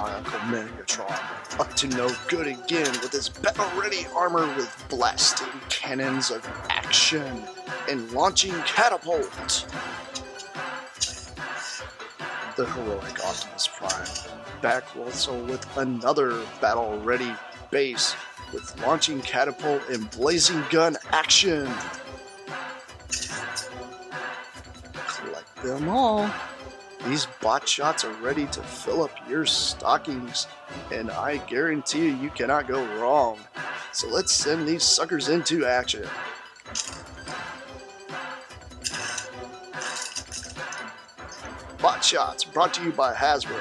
maniacal Megatron, up to no good again with his battle-ready armor with blasting cannons of action and launching catapult. The heroic Optimus Prime, back also with another battle-ready base with launching catapult and blazing gun action. Collect them all. These bot shots are ready to fill up your stockings, and I guarantee you cannot go wrong. So let's send these suckers into action. Bot shots brought to you by Hasbro.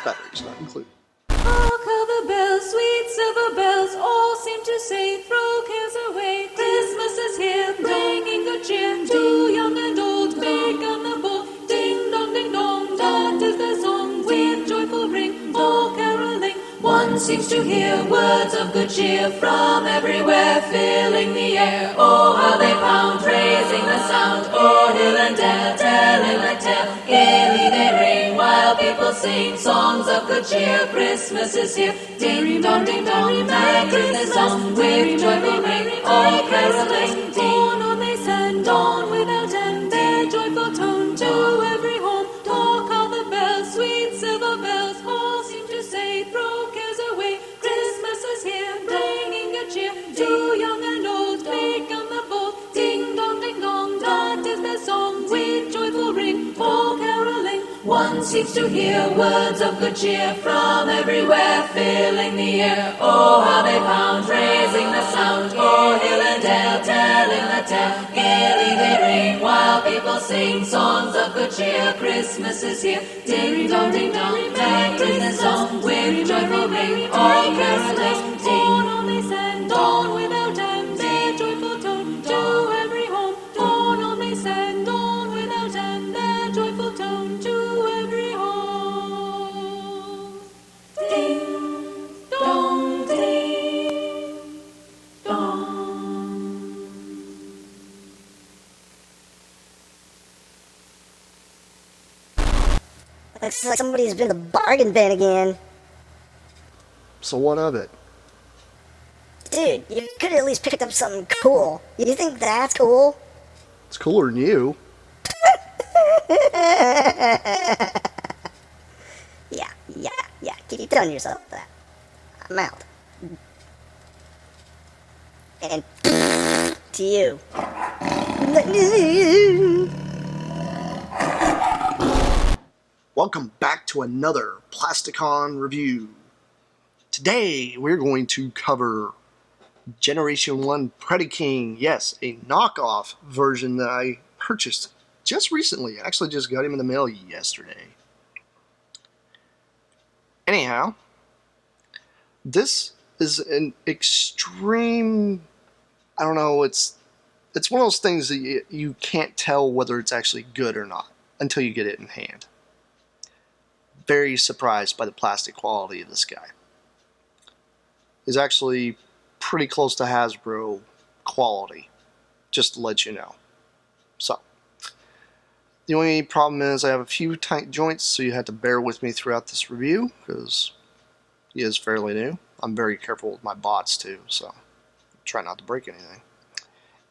Batteries not included. Hark how the bells, sweet silver bells, all seem to say, throw cares away. Christmas is here, bringing good cheer to young and old. Big on the ball, ding dong, that is the song with joyful ring, all caroling. One seems to hear words of good cheer from everywhere, filling the air. Oh, how they pound, raising the sound, o'er hill and dale, telling a tale. Gaily they ring while people sing songs of good cheer. Christmas is here, ding dong, that is the song with joyful ring, all caroling. Dawn on they send, dawn without end, their joyful tone to every home. Talk how the bells, sweet silver bells, all seem to say, throw cares away. Christmas is here, bringing good cheer to young and old. Big on the bowl, ding dong, that is the song with joyful ring, all caroling. One seems to hear words of good cheer from everywhere, filling the air. Oh, how they pound, raising the sound, o'er hill and dale, telling the tale. Gaily they ring while people sing songs of good cheer. Christmas is here, ding dong, that is the song with joyful ring, all caroling. Dawn on they send, dawn without end, their joyful tone to every home. Dawn on they send, dawn without end, their joyful tone to every home. Ding dong, ding dong. Looks like somebody's been to the bargain bin again. So what of it? Dude, you could at least picked up something cool. You think that's cool? It's cooler than you. Yeah. Keep telling yourself that. I'm out. And to you. Welcome back to another Plasticon review. Today we're going to cover G1 Predaking. Yes, a knockoff version that I purchased just recently. I actually just got him in the mail yesterday. Anyhow, this is an extreme, I don't know, it's one of those things that you can't tell whether it's actually good or not until you get it in hand. Very surprised by the plastic quality of this guy. He's actually pretty close to Hasbro quality, just to let you know. So, the only problem is I have a few tight joints, so you have to bear with me throughout this review, because he is fairly new. I'm very careful with my bots too, so try not to break anything.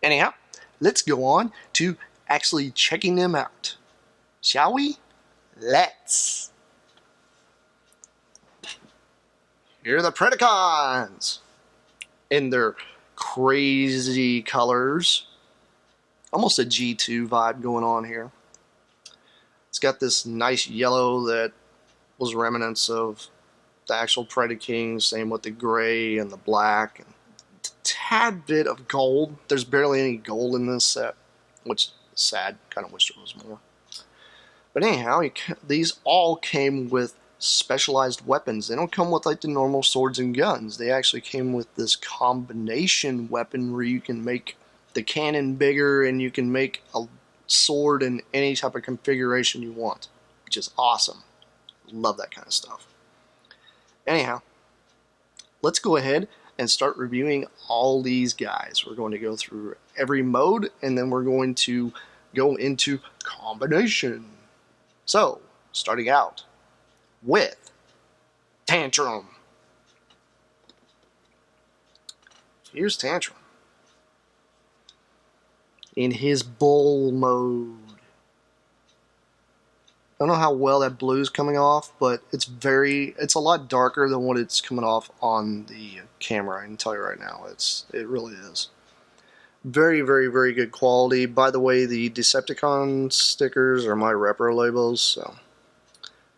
Anyhow, let's go on to actually checking them out. Shall we? Let's! Here are the Predacons in their crazy colors. Almost a G2 vibe going on here. It's got this nice yellow that was remnants of the actual Predaking, same with the gray and the black, and a tad bit of gold. There's barely any gold in this set, which is sad. Kind of wish there was more. But anyhow, these all came with specialized weapons. They don't come with like the normal swords and guns. They actually came with this combination weapon where you can make the cannon bigger and you can make a sword in any type of configuration you want, which is awesome. Love that kind of stuff. Anyhow, let's go ahead and start reviewing all these guys. We're going to go through every mode and then we're going to go into combination. So, starting out with Tantrum. Here's Tantrum in his bull mode. I don't know how well that blue's coming off, but it's a lot darker than what it's coming off on the camera. I can tell you right now, it really is. Very, very, very good quality. By the way, the Decepticon stickers are my repro labels, so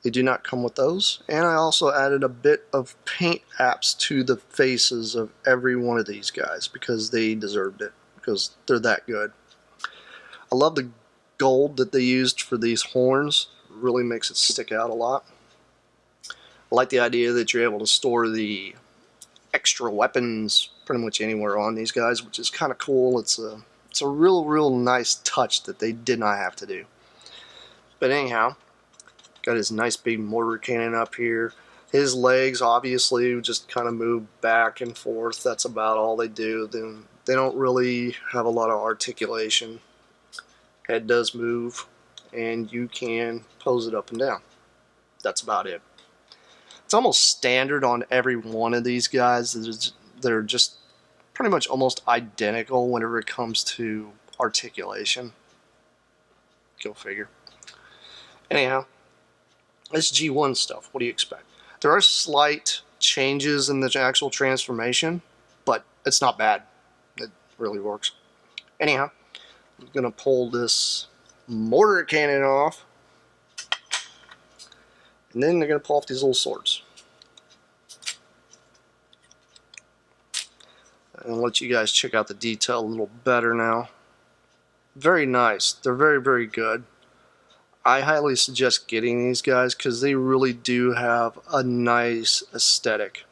they do not come with those. And I also added a bit of paint apps to the faces of every one of these guys because they deserved it, because they're that good. I love the gold that they used for these horns. It really makes it stick out a lot. I like the idea that you're able to store the extra weapons pretty much anywhere on these guys, which is kind of cool. It's a real nice touch that they did not have to do. But anyhow, got his nice big mortar cannon up here. His legs obviously just kind of move back and forth. That's about all they do. Then they don't really have a lot of articulation. Head does move, and you can pose it up and down. That's about it. It's almost standard on every one of these guys. They're just pretty much almost identical whenever it comes to articulation. Go figure. Anyhow, this G1 stuff, what do you expect? There are slight changes in the actual transformation, but it's not bad. It really works. Anyhow, I'm going to pull this mortar cannon off, and then they're going to pull off these little swords. And I'll let you guys check out the detail a little better now. Very nice. They're very, very good. I highly suggest getting these guys because they really do have a nice aesthetic.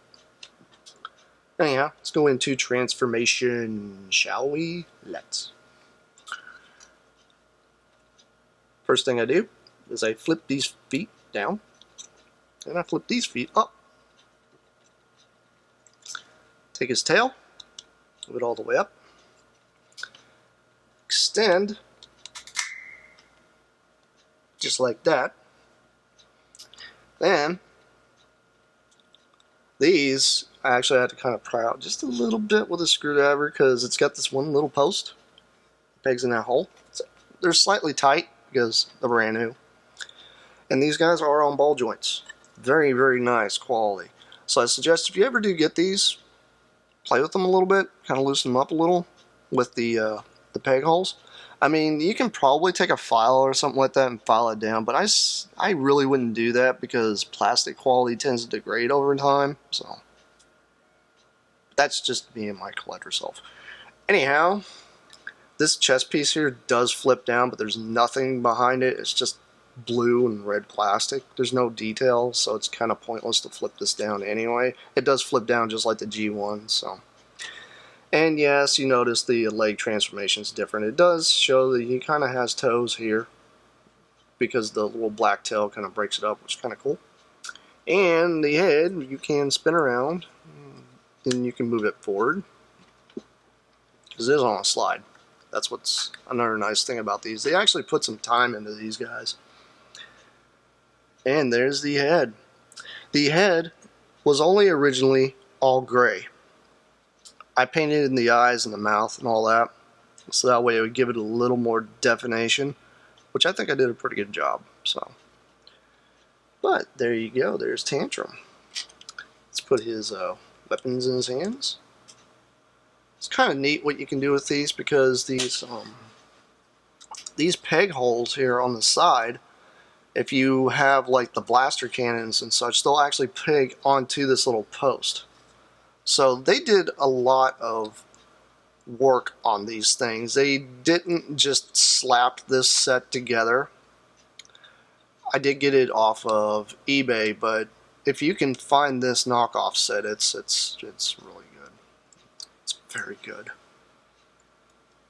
Anyhow, let's go into transformation, shall we? Let's. First thing I do is I flip these feet down, and I flip these feet up. Take his tail, move it all the way up, extend, just like that. Then, these, I actually had to kind of pry out just a little bit with a screwdriver because it's got this one little post, pegs in that hole. So they're slightly tight because they're brand new. And these guys are on ball joints. Very, very nice quality. So I suggest if you ever do get these, play with them a little bit, kind of loosen them up a little with the peg holes. I mean, you can probably take a file or something like that and file it down, but I really wouldn't do that because plastic quality tends to degrade over time. So that's just me and my collector self. Anyhow, this chest piece here does flip down, but there's nothing behind it. It's just blue and red plastic. There's no detail, so it's kind of pointless to flip this down anyway. It does flip down just like the G1, so. And yes, you notice the leg transformation is different. It does show that he kind of has toes here because the little black tail kind of breaks it up, which is kind of cool. And the head, you can spin around, and you can move it forward because it is on a slide. That's what's another nice thing about these. They actually put some time into these guys. And there's the head. The head was only originally all gray. I painted in the eyes and the mouth and all that, so that way it would give it a little more definition, which I think I did a pretty good job. So, but there you go. There's Tantrum. Let's put his weapons in his hands. It's kind of neat what you can do with these because these peg holes here on the side, if you have like the blaster cannons and such, they'll actually peg onto this little post. So they did a lot of work on these things. They didn't just slap this set together. I did get it off of eBay, but if you can find this knockoff set, it's really good. It's very good.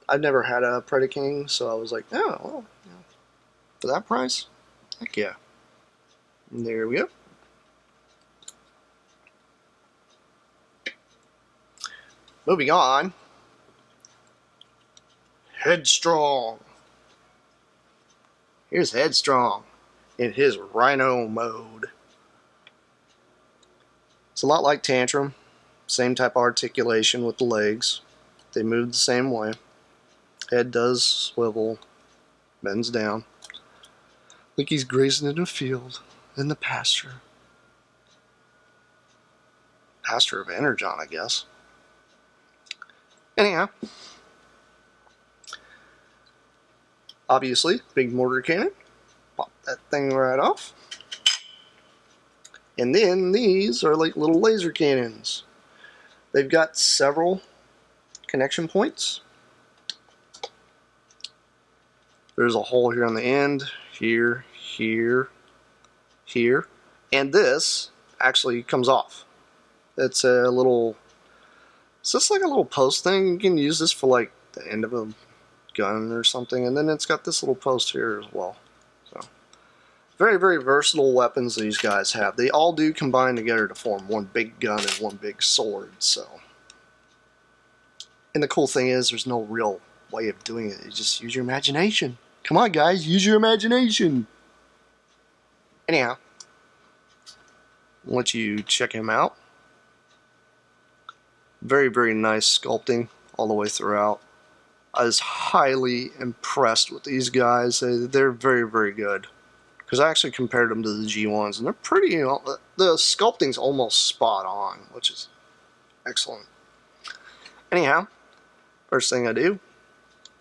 I've never had a Predaking, so I was like, oh, well, you know, for that price, heck yeah. And there we go. Moving on. Headstrong. Here's Headstrong in his Rhino mode. It's a lot like Tantrum. Same type of articulation with the legs. They move the same way. Head does swivel, bends down. Like he's grazing in a field, in the pasture. Pasture of Energon, I guess. Anyhow. Obviously, big mortar cannon. Pop that thing right off. And then these are like little laser cannons. They've got several connection points. There's a hole here on the end, here, here, here. And this actually comes off. It's a little, it's just like a little post thing. You can use this for like the end of a gun or something. And then it's got this little post here as well. So, very, very versatile weapons these guys have. They all do combine together to form one big gun and one big sword. So, and the cool thing is there's no real way of doing it. You just use your imagination. Come on, guys, use your imagination. Anyhow, I'll let you check him out. Very, very nice sculpting all the way throughout. I was highly impressed with these guys. They're very, very good. Because I actually compared them to the G1s, and they're pretty, the sculpting's almost spot on, which is excellent. Anyhow, first thing I do,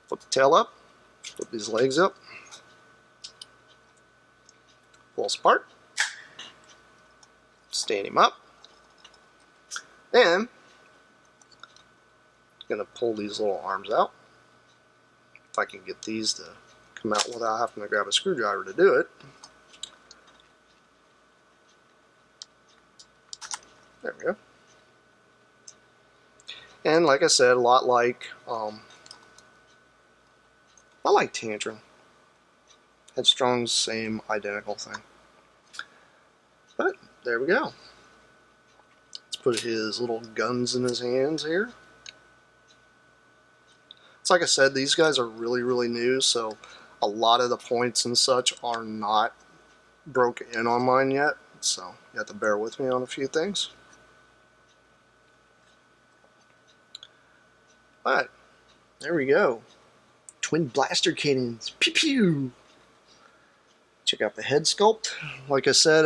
flip the tail up, flip these legs up, pull apart, stand him up, and I'm going to pull these little arms out. If I can get these to come out without having to grab a screwdriver to do it. There we go. And like I said, a lot like Tantrum. Headstrong's same identical thing. But there we go. Let's put his little guns in his hands here. It's like I said, these guys are really, really new, so a lot of the points and such are not broken in on mine yet. So you have to bear with me on a few things. But there we go. Twin blaster cannons. Pew pew. Check out the head sculpt. Like I said,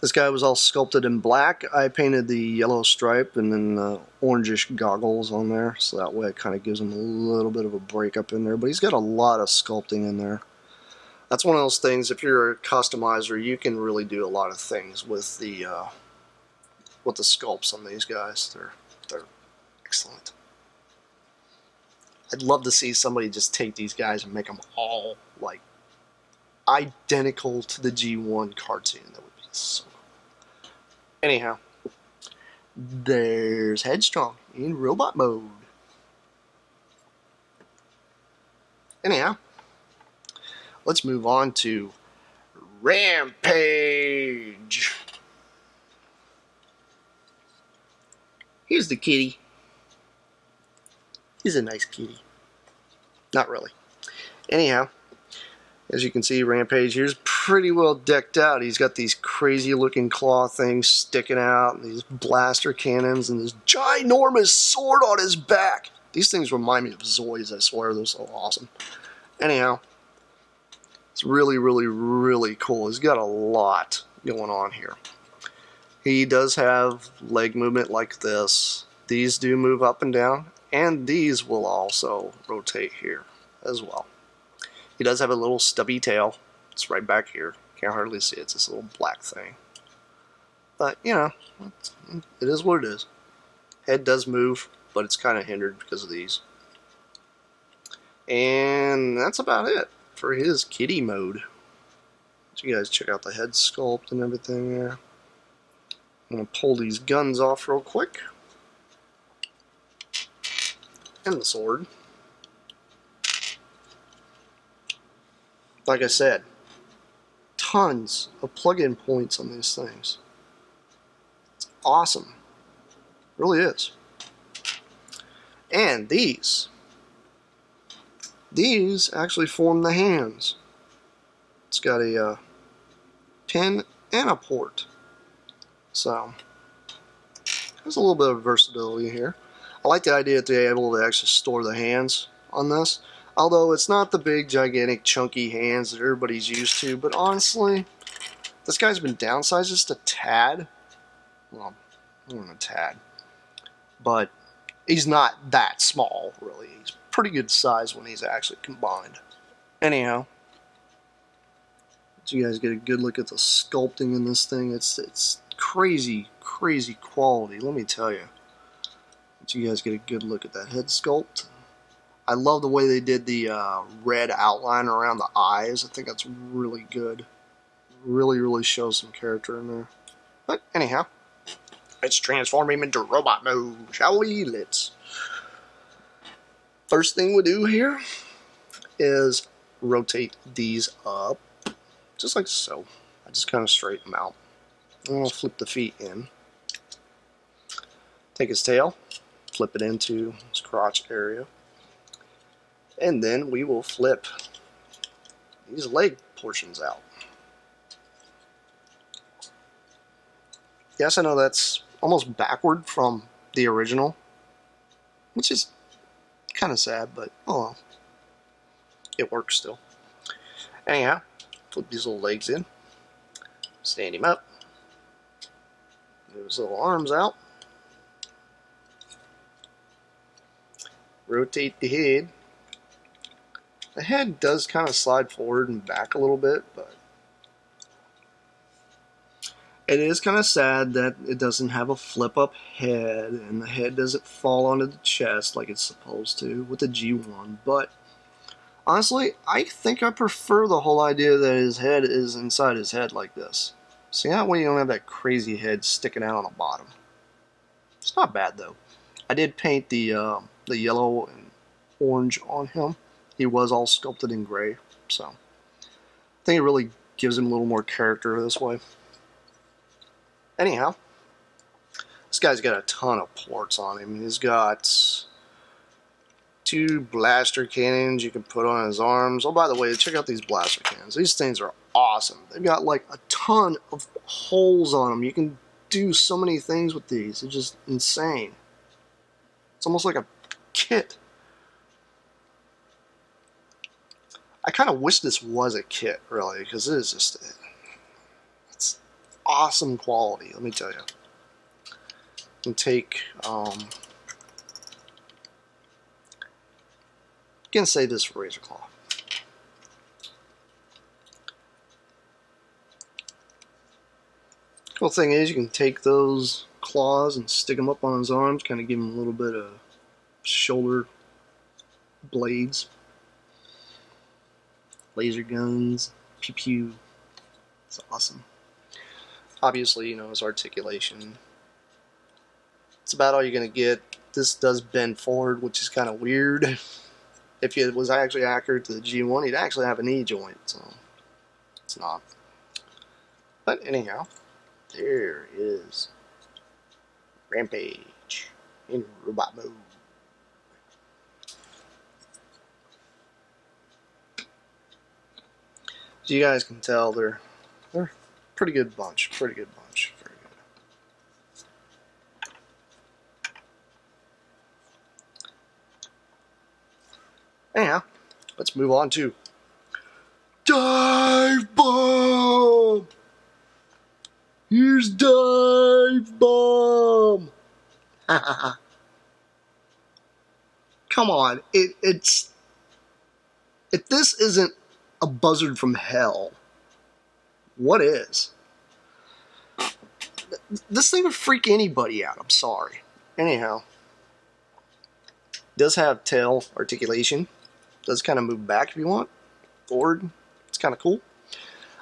this guy was all sculpted in black. I painted the yellow stripe and then the orangish goggles on there, so that way it kind of gives him a little bit of a break up in there. But he's got a lot of sculpting in there. That's one of those things. If you're a customizer, you can really do a lot of things with the sculpts on these guys. They're excellent. I'd love to see somebody just take these guys and make them all like identical to the G1 cartoon. That would be so cool. Anyhow, there's Headstrong in robot mode. Anyhow, let's move on to Rampage. Here's the kitty. He's a nice kitty. Not really. Anyhow, as you can see, Rampage here's pretty well decked out. He's got these crazy looking claw things sticking out, and these blaster cannons, and this ginormous sword on his back. These things remind me of Zoids, I swear. They're so awesome. Anyhow, it's really, really, really cool. He's got a lot going on here. He does have leg movement like this. These do move up and down, and these will also rotate here as well. He does have a little stubby tail. It's right back here. Can't hardly see it. It's this little black thing. But, you know, it is what it is. Head does move, but it's kind of hindered because of these. And that's about it for his kitty mode. So you guys check out the head sculpt and everything there. I'm going to pull these guns off real quick. And the sword. Like I said, tons of plug-in points on these things. It's awesome. It really is. And these actually form the hands. It's got a pin and a port. So there's a little bit of versatility here. I like the idea that they're able to actually store the hands on this. Although it's not the big, gigantic, chunky hands that everybody's used to. But honestly, this guy's been downsized just a tad. Well, more than a tad. But he's not that small, really. He's pretty good size when he's actually combined. Anyhow, so you guys get a good look at the sculpting in this thing. It's crazy, crazy quality, let me tell you. So you guys get a good look at that head sculpt. I love the way they did the red outline around the eyes. I think that's really good. Really, really shows some character in there. But anyhow, let's transform him into robot mode, shall we? Let's. First thing we do here is rotate these up, just like so. I just kind of straighten them out. And I'll flip the feet in. Take his tail, flip it into his crotch area. And then we will flip these leg portions out. Yes, I know that's almost backward from the original, which is kind of sad, but oh well. It works still. Anyhow, flip these little legs in, stand him up, move his little arms out, rotate the head. The head does kind of slide forward and back a little bit, but it is kind of sad that it doesn't have a flip-up head, and the head doesn't fall onto the chest like it's supposed to with the G1, but honestly, I think I prefer the whole idea that his head is inside his head like this. See, that way you don't have that crazy head sticking out on the bottom. It's not bad, though. I did paint the yellow and orange on him. He was all sculpted in gray, so I think it really gives him a little more character this way. Anyhow, this guy's got a ton of ports on him. He's got 2 blaster cannons you can put on his arms. Oh, by the way, check out these blaster cannons. These things are awesome. They've got like a ton of holes on them. You can do so many things with these. It's just insane. It's almost like a kit. I kind of wish this was a kit, really, because it is just, it's awesome quality, let me tell you. You can take, I'm gonna save this for Razor Claw. Cool thing is you can take those claws and stick them up on his arms, kind of give him a little bit of shoulder blades. Laser guns, pew pew. It's awesome. Obviously, you know, his articulation. It's about all you're gonna get. This does bend forward, which is kind of weird. If it was actually accurate to the G1, he'd actually have a knee joint, so it's not. But anyhow, there is Rampage in robot mode. So you guys can tell they're a pretty good bunch, very good. Anyhow, let's move on to Dive Bomb! Here's Dive Bomb! Come on, it's... If this isn't a buzzard from hell, what is? This thing would freak anybody out, I'm sorry. Anyhow, does have tail articulation. Does kind of move back if you want. Forward. It's kind of cool.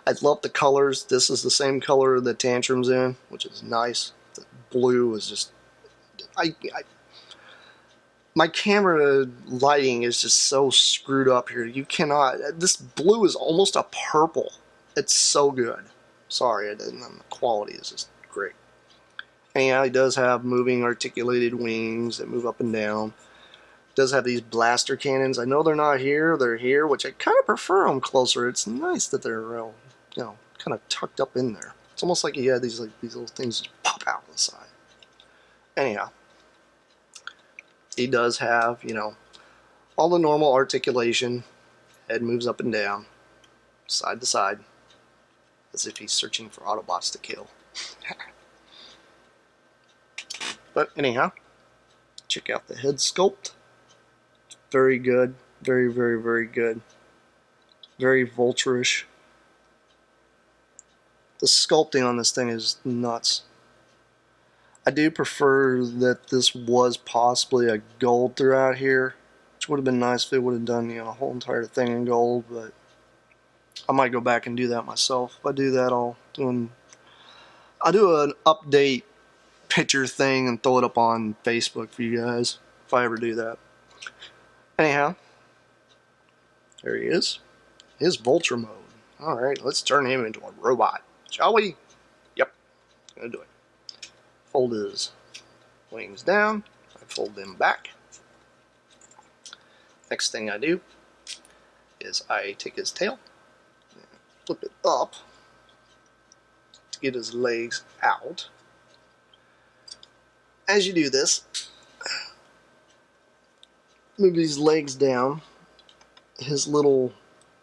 I love the colors. This is the same color that Tantrum's in, which is nice. The blue is just... my camera lighting is just so screwed up here. You cannot... This blue is almost a purple. It's so good. Sorry, the quality is just great. Anyhow, he does have moving articulated wings that move up and down. Does have these blaster cannons. I know they're not here. They're here, which I kind of prefer them closer. It's nice that they're real, you know, kind of tucked up in there. It's almost like he had these little things just pop out the side. Anyhow, he does have, all the normal articulation. Head moves up and down, side to side, as if he's searching for Autobots to kill. But anyhow, check out the head sculpt. Very good. Very, very, very good. Very Vulture-ish. The sculpting on this thing is nuts. I do prefer that this was possibly a gold throughout here, which would have been nice if it would have done, a whole entire thing in gold, but I might go back and do that myself. If I do that, I'll do an update picture thing and throw it up on Facebook for you guys, if I ever do that. Anyhow, there he is. His Vulture mode. Alright, let's turn him into a robot, shall we? Yep, gonna do it. Fold his wings down. I fold them back. Next thing I do is I take his tail, flip it up to get his legs out. As you do this, move these legs down. His little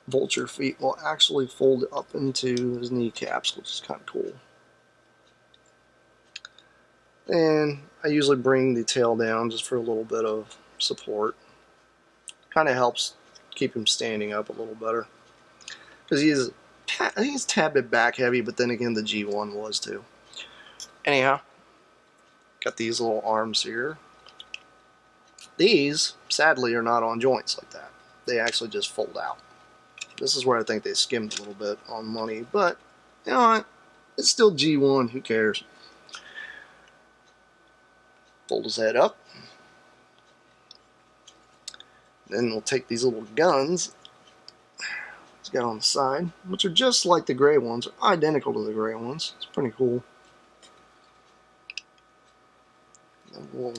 Vulture feet will actually fold up into his kneecaps, which is kind of cool. And I usually bring the tail down just for a little bit of support. Kind of helps keep him standing up a little better. Because he's a tad bit back heavy, but then again the G1 was too. Anyhow, got these little arms here. These, sadly, are not on joints like that. They actually just fold out. This is where I think they skimmed a little bit on money, but you know what? It's still G1, who cares? Fold his head up. Then we'll take these little guns he's got on the side, which are just like the gray ones, are identical to the gray ones. It's pretty cool. Then we'll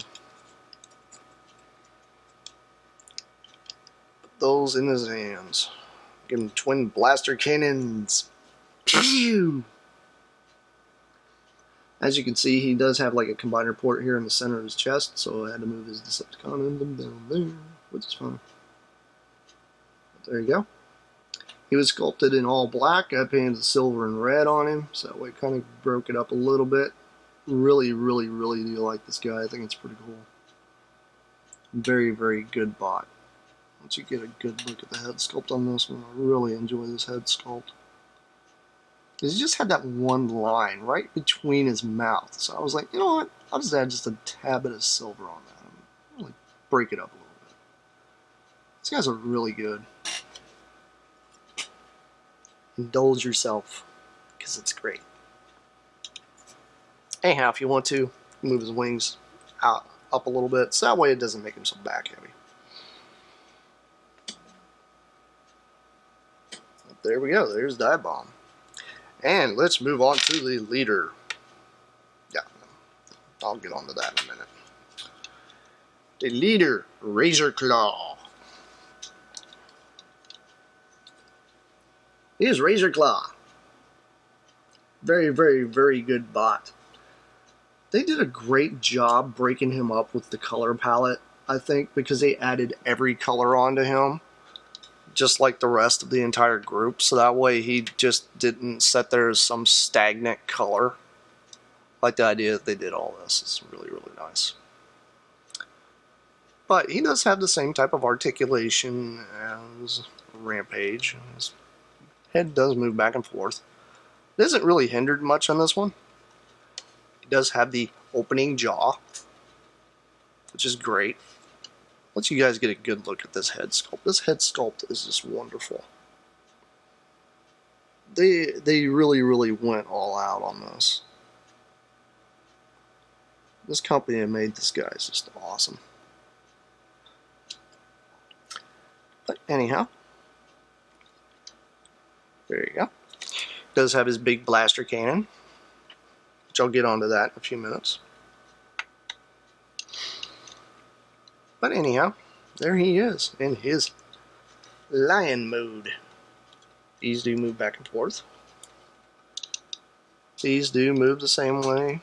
put those in his hands. Give him twin blaster cannons. Pew! As you can see, he does have like a combiner port here in the center of his chest, so I had to move his Decepticon emblem down there, which is fine. But there you go. He was sculpted in all black. I painted the silver and red on him, so that way it kind of broke it up a little bit. Really, really, really do like this guy. I think it's pretty cool. Very, very good bot. Once you get a good look at the head sculpt on this one, I really enjoy this head sculpt. Because he just had that one line right between his mouth. So I was like, you know what? I'll just add just a tad bit of silver on that. And really break it up a little bit. These guys are really good. Indulge yourself, because it's great. Anyhow, if you want to, move his wings out up a little bit, so that way it doesn't make him so back heavy. There we go. There's Dive Bomb. And let's move on to the leader. Yeah, I'll get on to that in a minute. The leader, Razor Claw. Here's Razor Claw. Very, very, very good bot. They did a great job breaking him up with the color palette, I think, because they added every color onto him, just like the rest of the entire group, so that way he just didn't sit there as some stagnant color. I like the idea that they did all this. It's really, really nice. But he does have the same type of articulation as Rampage. His head does move back and forth. It isn't really hindered much on this one. He does have the opening jaw, which is great. Let you guys get a good look at this head sculpt. This head sculpt is just wonderful. They really, really went all out on this. This company that made this guy is just awesome. But anyhow, there you go. Does have his big blaster cannon, which I'll get onto that in a few minutes. But anyhow, there he is in his lion mode. These do move back and forth. These do move the same way.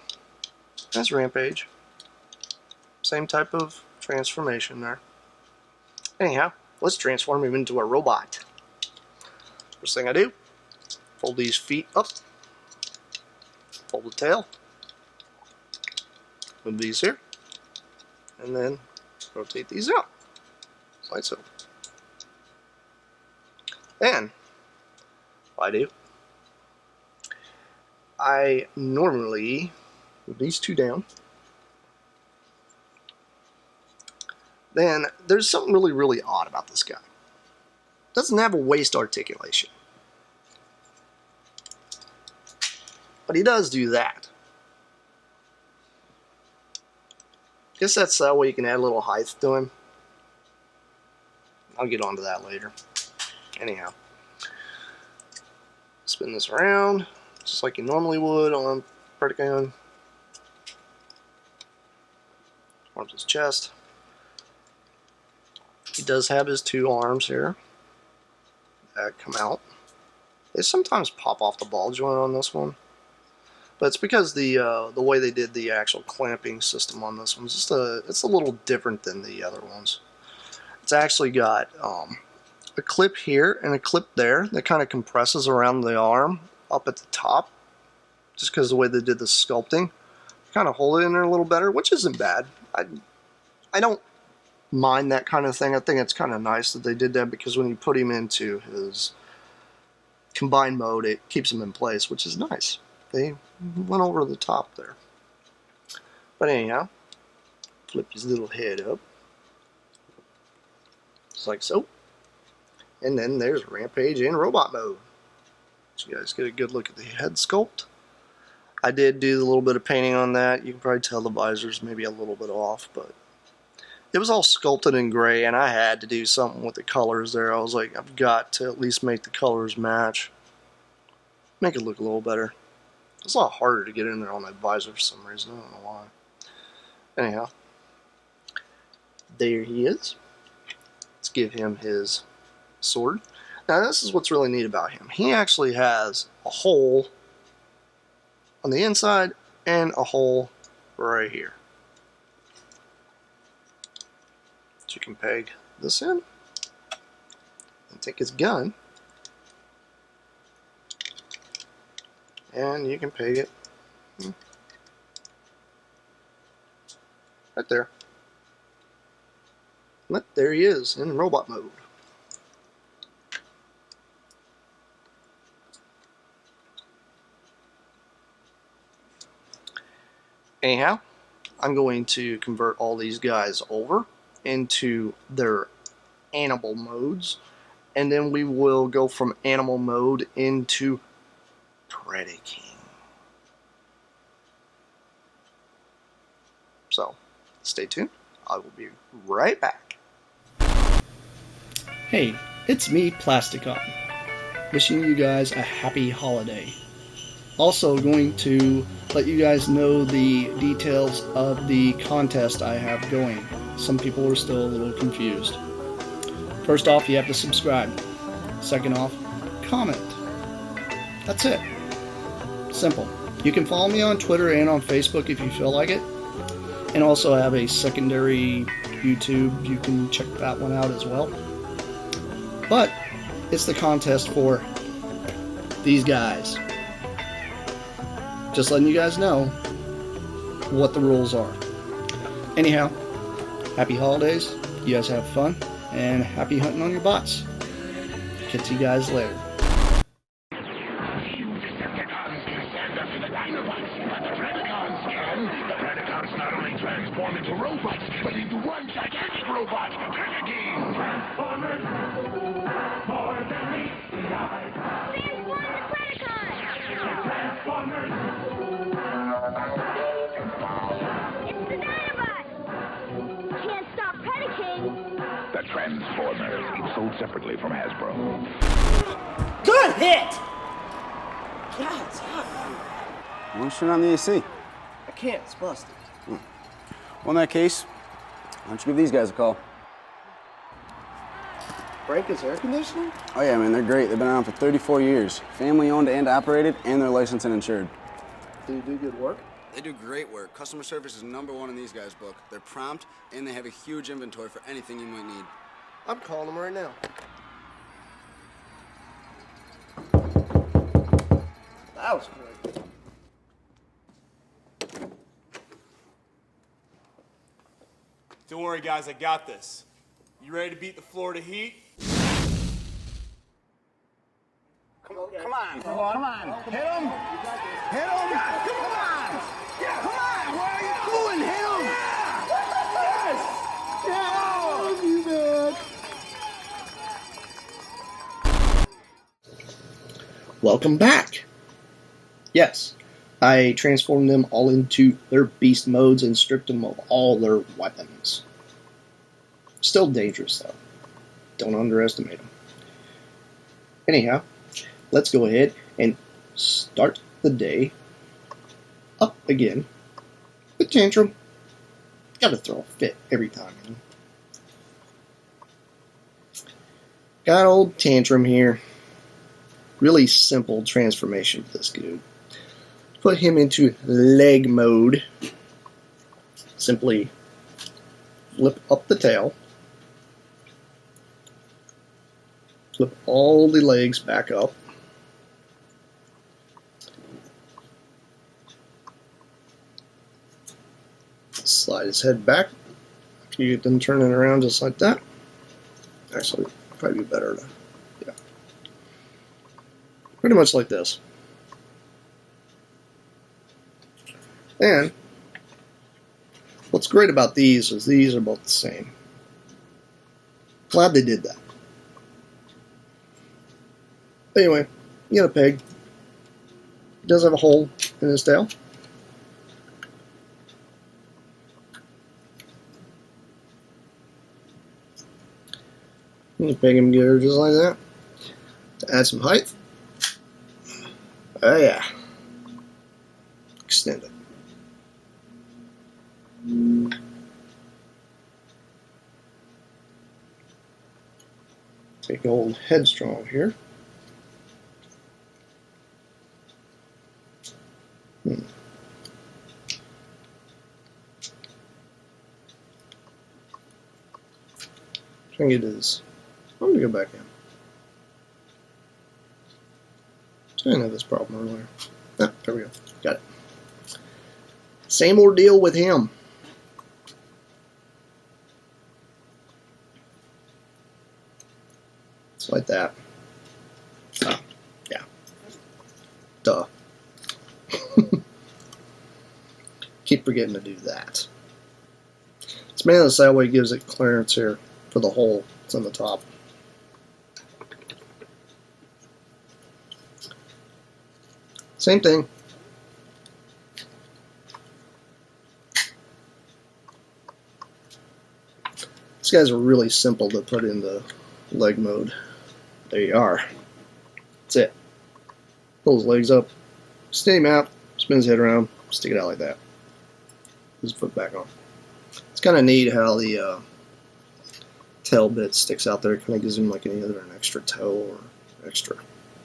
That's Rampage. Same type of transformation there. Anyhow, let's transform him into a robot. First thing I do, fold these feet up, fold the tail, move these here, and then rotate these out, like so. And what I do, I normally move these two down. Then there's something really, really odd about this guy. Doesn't have a waist articulation. But he does do that. Guess that's that way you can add a little height to him. I'll get onto that later. Anyhow. Spin this around, just like you normally would on Predaking. Arms his chest. He does have his two arms here that come out. They sometimes pop off the ball joint on this one, but it's because the way they did the actual clamping system on this one is it's a little different than the other ones. It's actually got a clip here and a clip there that kind of compresses around the arm up at the top, just because the way they did the sculpting, kind of hold it in there a little better, which isn't bad. I don't mind that kind of thing. I think it's kind of nice that they did that, because when you put him into his combined mode, it keeps him in place, which is nice. They went over the top there. But anyhow, flip his little head up, just like so. And then there's Rampage in robot mode. So you guys get a good look at the head sculpt. I did do a little bit of painting on that. You can probably tell the visor's maybe a little bit off, but it was all sculpted in gray, and I had to do something with the colors there. I was like, I've got to at least make the colors match. Make it look a little better. It's a lot harder to get in there on that visor for some reason. I don't know why. Anyhow, there he is. Let's give him his sword. Now this is what's really neat about him. He actually has a hole on the inside and a hole right here. So you can peg this in and take his gun, and you can peg it right there. But there he is in robot mode. Anyhow, I'm going to convert all these guys over into their animal modes, and then we will go from animal mode into Predaking. So, stay tuned. I will be right back. Hey, it's me, Plasticon, wishing you guys a happy holiday. Also going to let you guys know the details of the contest I have going. Some people are still a little confused. First off, you have to subscribe. Second off, comment. That's it. Simple. You can follow me on Twitter and on Facebook if you feel like it. And also I have a secondary YouTube. You can check that one out as well. But it's the contest for these guys. Just letting you guys know what the rules are. Anyhow, happy holidays. You guys have fun. And happy hunting on your bots. Catch you guys later. Predacons not only transform into robots, but into one gigantic robot, Predaking! Transformers, more than meets the eye. Transform the Predacons! Transformers! It's the Dinobots! Can't stop Predaking! The Transformers, each sold separately from Hasbro. Good hit! God, it's hot. Why don't you turn on the AC? I can't, it's busted. Well, in that case, why don't you give these guys a call? Break air conditioning? Oh yeah, man, they're great. They've been around for 34 years. Family owned and operated, and they're licensed and insured. Do you do good work? They do great work. Customer service is #1 in these guys' book. They're prompt, and they have a huge inventory for anything you might need. I'm calling them right now. That was quick. Don't worry, guys, I got this. You ready to beat the Florida Heat? Come on. Hit him. Hit him. Come on. Come on. What are you doing? Hit him. Yes. Yeah. You bet. Welcome back. Yes, I transformed them all into their beast modes and stripped them of all their weapons. Still dangerous, though. Don't underestimate them. Anyhow, let's go ahead and start the day up again with Tantrum. Gotta throw a fit every time, man. Got old Tantrum here. Really simple transformation for this dude. Put him into leg mode. Simply flip up the tail. Flip all the legs back up. Slide his head back. After you get them turning around just like that. Actually, probably be better to, yeah. Pretty much like this. And what's great about these is these are both the same. Glad they did that. Anyway, you got a pig. He does have a hole in his tail. You peg him together just like that. To add some height. Oh yeah. Extend it. Take old Headstrong here. Try and get his. I'm going to go back in. So I didn't have this problem earlier. Ah, there we go. Got it. Same ordeal with him. It's like that. Ah, yeah. Duh. Keep forgetting to do that. It's mainly this that way it gives it clearance here for the hole that's on the top. Same thing. These guys are really simple to put into leg mode. There you are. That's it. Pull his legs up, steady him out, spin his head around, stick it out like that. Put his foot back on. It's kind of neat how the tail bit sticks out there. It kind of gives him like any other an extra toe or extra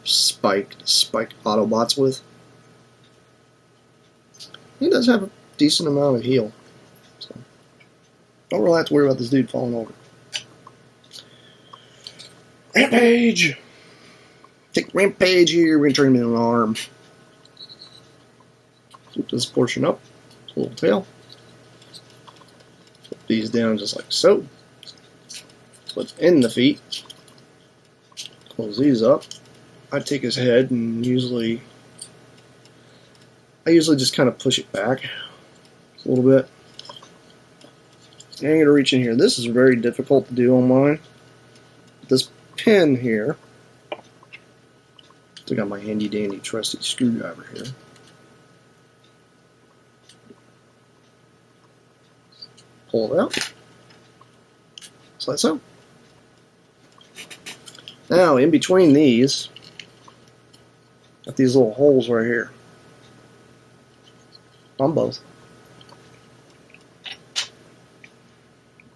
spike to spike Autobots with. He does have a decent amount of heal, so don't really have to worry about this dude falling over. Rampage! Take Rampage here, we're going to turn him into an arm. Flip this portion up, little tail. Flip these down just like so. Flip in the feet. Close these up. I take his head and I usually just kind of push it back a little bit. And I'm going to reach in here. This is very difficult to do on mine. This pin here, I got my handy dandy trusty screwdriver here. Pull it out. Just like so. Now, in between these, got these little holes right here. On both.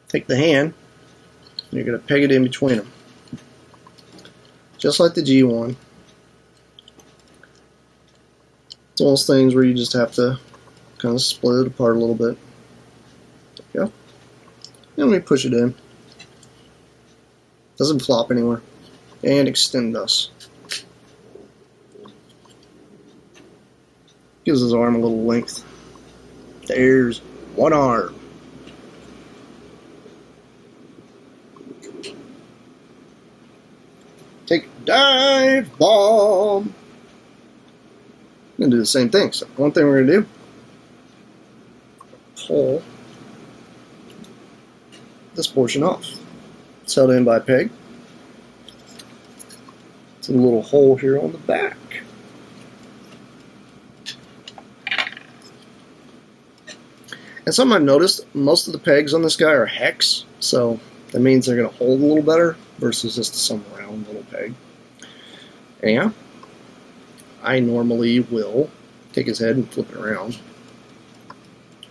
Take the hand, and you're going to peg it in between them. Just like the G1. It's one of those things where you just have to kind of split it apart a little bit. There we go. And we push it in. Doesn't flop anywhere. And extend us. Gives his arm a little length. There's one arm. Take a dive bomb. I'm gonna do the same thing. So one thing we're gonna do, pull this portion off. It's held in by a peg. It's a little hole here on the back. And something I've noticed, most of the pegs on this guy are hex, so that means they're going to hold a little better versus just some round little peg. And I normally will take his head and flip it around.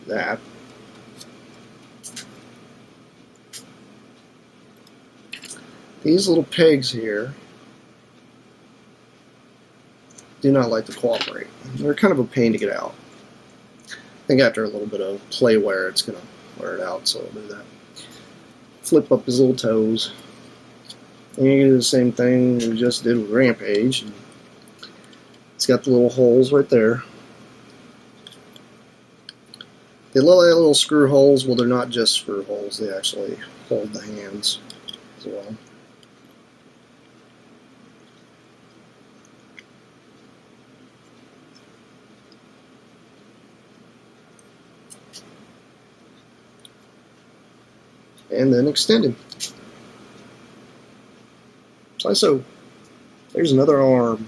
That. These little pegs here do not like to cooperate. They're kind of a pain to get out. I think after a little bit of play wear, it's going to wear it out, so I'll do that. Flip up his little toes. And you do the same thing we just did with Rampage. It's got the little holes right there. They look like little screw holes. Well, they're not just screw holes. They actually hold the hands as well. And then extended. So, there's another arm.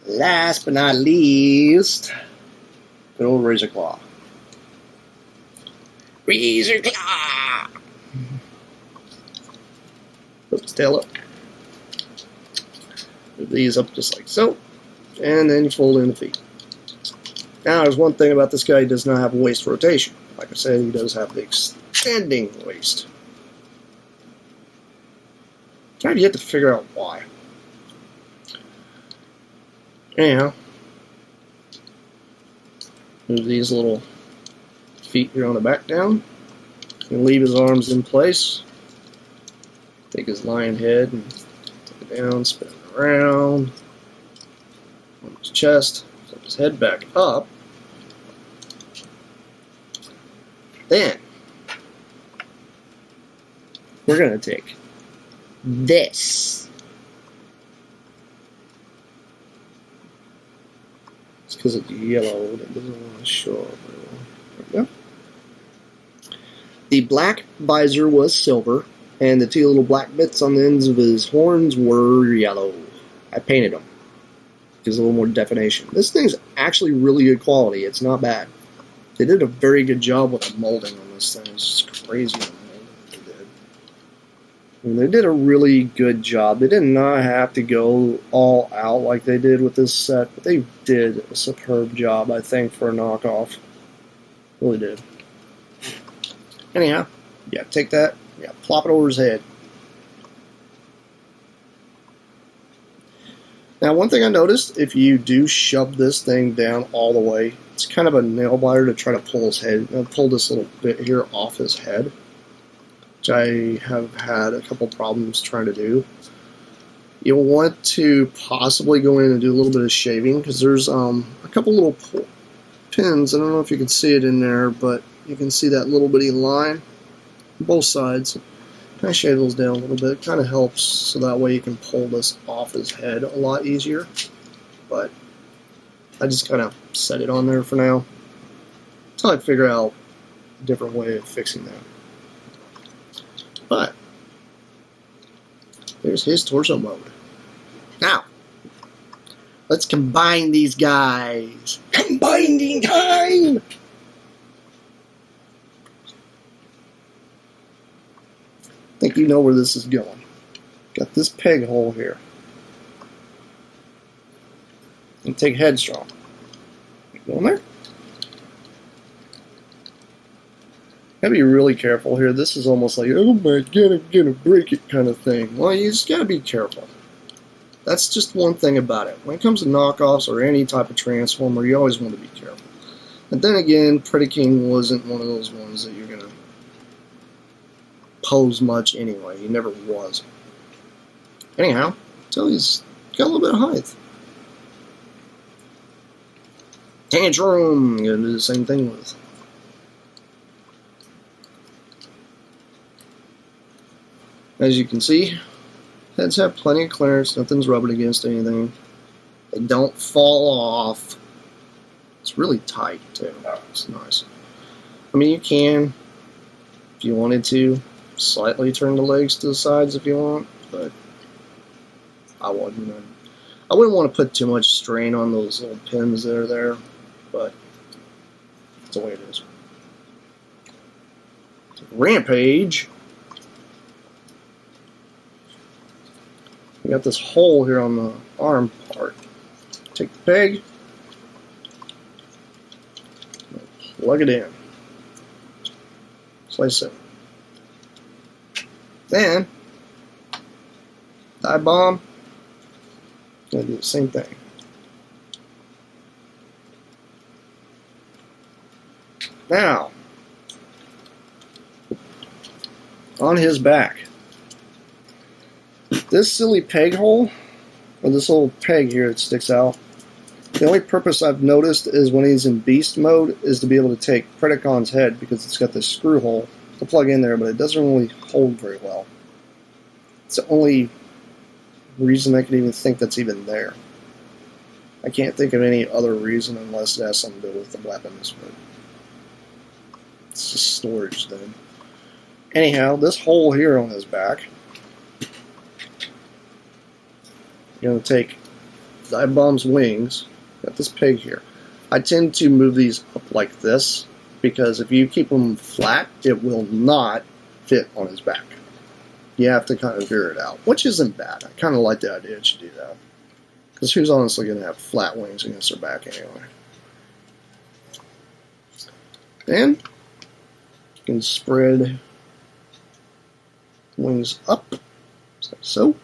Last but not least, good old Razor Claw. Razor Claw! Put his tail up. Move these up just like so. And then you fold in the feet. Now, there's one thing about this guy, he does not have waist rotation. Like I said, he does have the extending waist. I've yet to figure out why. Anyhow, move these little feet here on the back down. And leave his arms in place. Take his lion head and take it down, spin it around. On his chest, flip his head back up. Then, we're going to take this. It's because it's yellow that doesn't want to show up. There we go. The black visor was silver, and the two little black bits on the ends of his horns were yellow. I painted them. Gives a little more definition. This thing's actually really good quality. It's not bad. They did a very good job with the molding on this thing. It's just crazy the molding they did. And they did a really good job. They did not have to go all out like they did with this set, but they did a superb job, I think, for a knockoff. Really did. Anyhow, yeah, take that, yeah, plop it over his head. Now, one thing I noticed, if you do shove this thing down all the way, it's kind of a nail biter to try to pull his head, pull this little bit here off his head, which I have had a couple problems trying to do. You'll want to possibly go in and do a little bit of shaving, because there's a couple little pins. I don't know if you can see it in there, but you can see that little bitty line on both sides. Kind of shave those down a little bit. It kind of helps, so that way you can pull this off his head a lot easier. But I just kind of set it on there for now until I figure out a different way of fixing that. But there's his torso mode. Now, let's combine these guys. Combining time! I think you know where this is going. Got this peg hole here. And take Headstrong. Go in there. Gotta be really careful here. This is almost like, oh my god, I'm gonna break it kind of thing. Well, you just gotta be careful. That's just one thing about it. When it comes to knockoffs or any type of transformer, you always want to be careful. But then again, Predaking wasn't one of those ones that you're going to pose much anyway. He never was. Anyhow, so he's got a little bit of height. Tantrum! Gonna do the same thing with. As you can see, heads have plenty of clearance, nothing's rubbing against anything. They don't fall off. It's really tight too. It's nice. I mean, you can, if you wanted to, slightly turn the legs to the sides if you want, but I wouldn't. I wouldn't want to put too much strain on those little pins that are there, but that's the way it is. Rampage. We got this hole here on the arm part. Take the peg, plug it in. Slice it. Then, dive bomb. Gonna do the same thing. Now, on his back, this silly peg hole, or this little peg here that sticks out, the only purpose I've noticed is when he's in beast mode is to be able to take Predakon's head, because it's got this screw hole to plug in there, but it doesn't really hold very well. It's the only reason I can even think that's even there. I can't think of any other reason unless it has something to do with the weapons, but it's just storage then. Anyhow, this hole here on his back, you're going to take Dive Bomb's wings, got this peg here. I tend to move these up like this, because if you keep them flat, it will not fit on his back. You have to kind of veer it out, which isn't bad. I kind of like the idea that you do that. Because who's honestly going to have flat wings against their back anyway? Then, you can spread wings up, like so.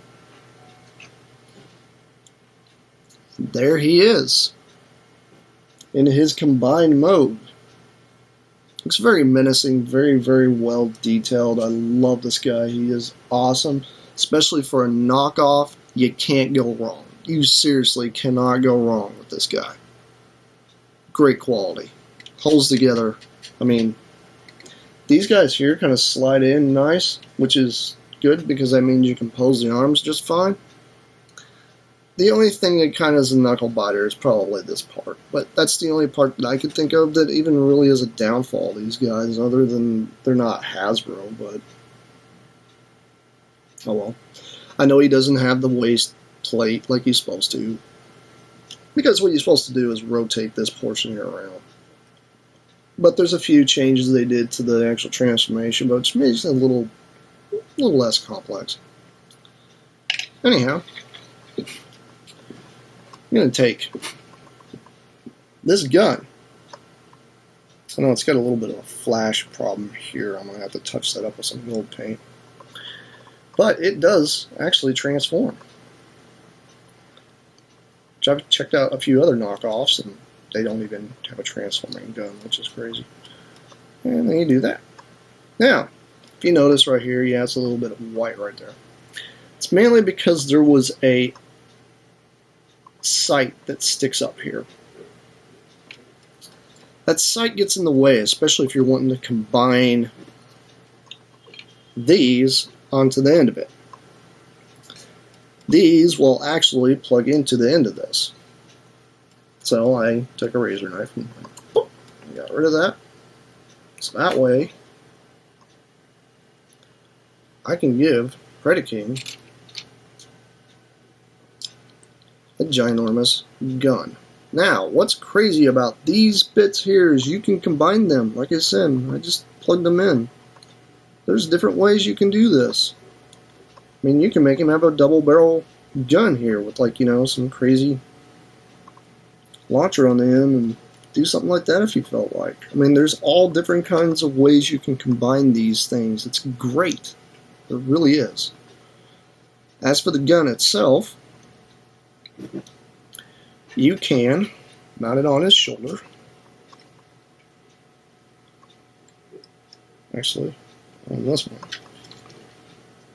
There he is, in his combined mode. Looks very menacing, very, very well detailed. I love this guy. He is awesome. Especially for a knockoff, you can't go wrong. You seriously cannot go wrong with this guy. Great quality. Holds together. I mean, these guys here kind of slide in nice, which is good because that means you can pose the arms just fine. The only thing that kind of is a knuckle biter is probably this part, but that's the only part that I could think of that even really is a downfall, these guys, other than they're not Hasbro, but oh well. I know he doesn't have the waist plate like he's supposed to, because what you're supposed to do is rotate this portion here around. But there's a few changes they did to the actual transformation, but which makes it a little less complex. Anyhow, I'm going to take this gun. I know it's got a little bit of a flash problem here. I'm going to have to touch that up with some gold paint. But it does actually transform. I've checked out a few other knockoffs, and they don't even have a transforming gun, which is crazy. And then you do that. Now, if you notice right here, yeah, it's a little bit of white right there. It's mainly because there was a sight that sticks up here. That sight gets in the way, especially if you're wanting to combine these onto the end of it. These will actually plug into the end of this. So I took a razor knife and boop, got rid of that. So that way I can give Predaking a ginormous gun. Now, what's crazy about these bits here is you can combine them. Like I said, I just plugged them in. There's different ways you can do this. I mean, you can make him have a double barrel gun here with, like, you know, some crazy launcher on the end and do something like that if you felt like. I mean, there's all different kinds of ways you can combine these things. It's great. It really is. As for the gun itself, you can mount it on his shoulder. Actually, on this one.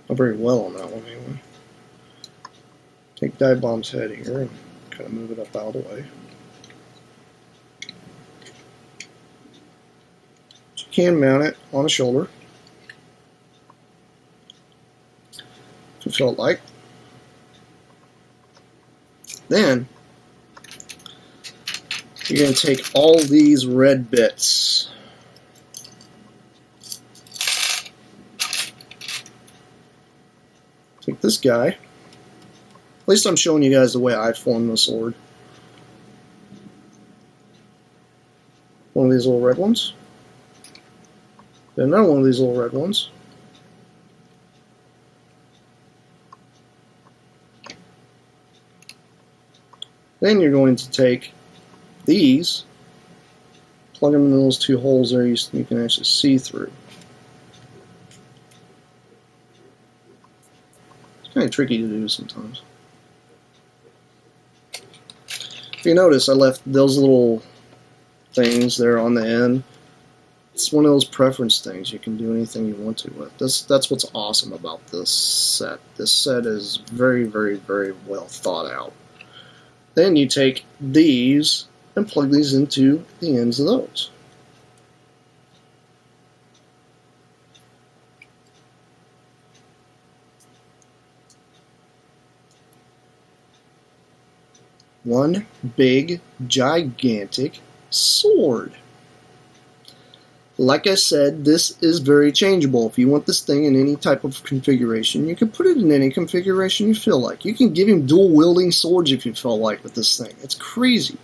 Not very well on that one anyway. Take Dive Bomb's head here and kind of move it up out of the way. So you can mount it on a shoulder if you feel like. Then you're going to take all these red bits. Take this guy. At least I'm showing you guys the way I form the sword. One of these little red ones. Then another one of these little red ones. Then you're going to take these, plug them in those two holes there you can actually see through. It's kind of tricky to do sometimes. If you notice, I left those little things there on the end. It's one of those preference things. You can do anything you want to with. That's what's awesome about this set. This set is very, very, very well thought out. Then you take these and plug these into the ends of those. One big, gigantic sword. Like I said, this is very changeable. If you want this thing in any type of configuration, you can put it in any configuration you feel like. You can give him dual wielding swords if you feel like with this thing. It's crazy.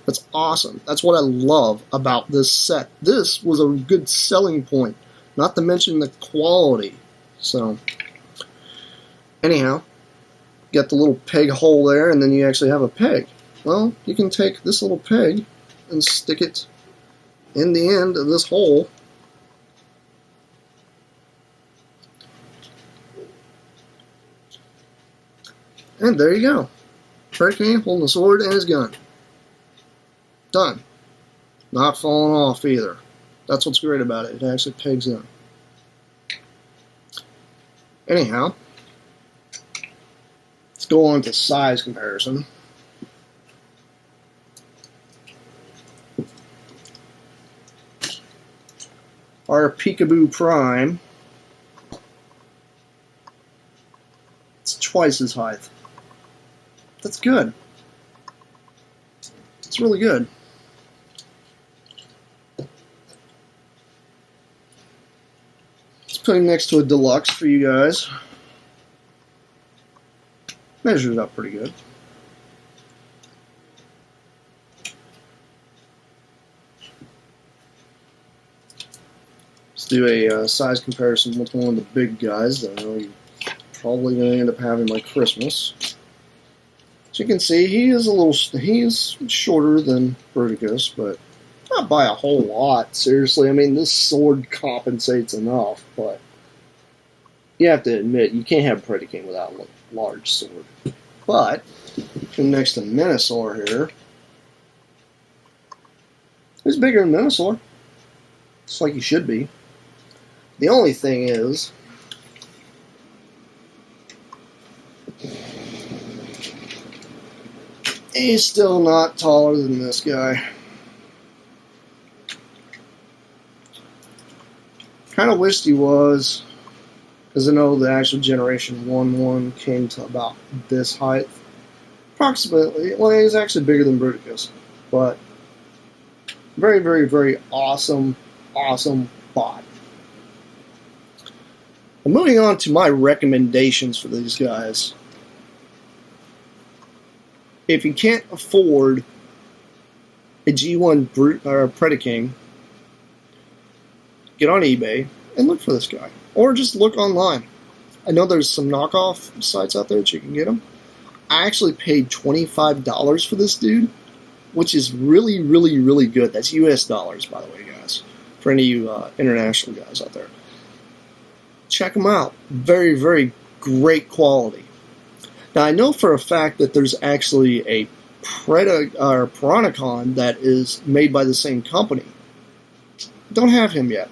That's awesome. That's what I love about this set. This was a good selling point, not to mention the quality. So, anyhow, got the little peg hole there, and then you actually have a peg. Well, you can take this little peg and stick it in the end of this hole. And there you go. Predaking holding the sword and his gun. Done. Not falling off either. That's what's great about it. It actually pegs in. Anyhow, let's go on to size comparison. Our Peekaboo Prime, it's twice his height. That's good. It's really good. Let's put him next to a deluxe for you guys. Measures up pretty good. Let's do a size comparison with one of the big guys that I know you're probably going to end up having by Christmas. As you can see, he is shorter than Bruticus, but not by a whole lot. Seriously, I mean, this sword compensates enough, but you have to admit, you can't have Predaking without a large sword. But, next to Minosaur here, he's bigger than Minosaur. Just like he should be. The only thing is, he's still not taller than this guy. Kind of wished he was, because I know the actual Generation 1 one came to about this height. Approximately, well, he's actually bigger than Bruticus, but very, very, very awesome, awesome bot. And moving on to my recommendations for these guys. If you can't afford a G1 Predaking, get on eBay and look for this guy. Or just look online. I know there's some knockoff sites out there that you can get them. I actually paid $25 for this dude, which is really, really, really good. That's US dollars, by the way, guys. For any of you international guys out there. Check them out. Very, very great quality. Now, I know for a fact that there's actually a Piranacon that is made by the same company. Don't have him yet.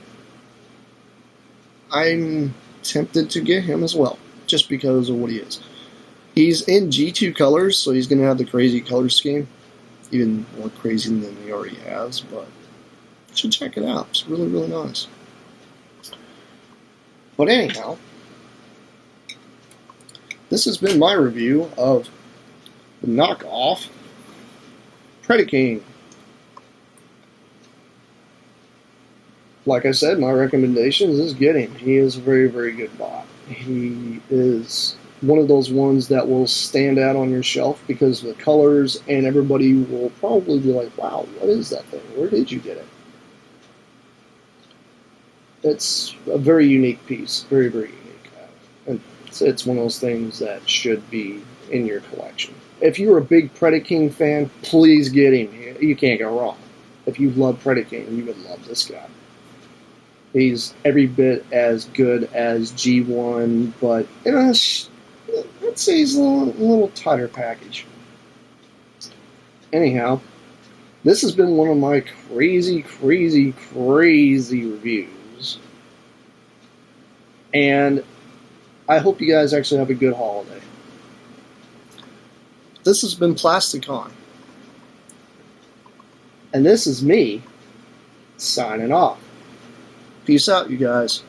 I'm tempted to get him as well, just because of what he is. He's in G2 colors, so he's going to have the crazy color scheme. Even more crazy than he already has, but you should check it out. It's really, really nice. But anyhow, this has been my review of the knockoff Predaking. Like I said, my recommendation is get him. He is a very, very good bot. He is one of those ones that will stand out on your shelf because of the colors, and everybody will probably be like, wow, what is that thing? Where did you get it? It's a very unique piece. Very, very unique. And it's one of those things that should be in your collection. If you're a big Predaking fan, please get him. You can't go wrong. If you love Predaking, you would love this guy. He's every bit as good as G1, but let's say he's a little tighter package. Anyhow, this has been one of my crazy, crazy, crazy reviews. And I hope you guys actually have a good holiday. This has been Plasticon. And this is me signing off. Peace out, you guys.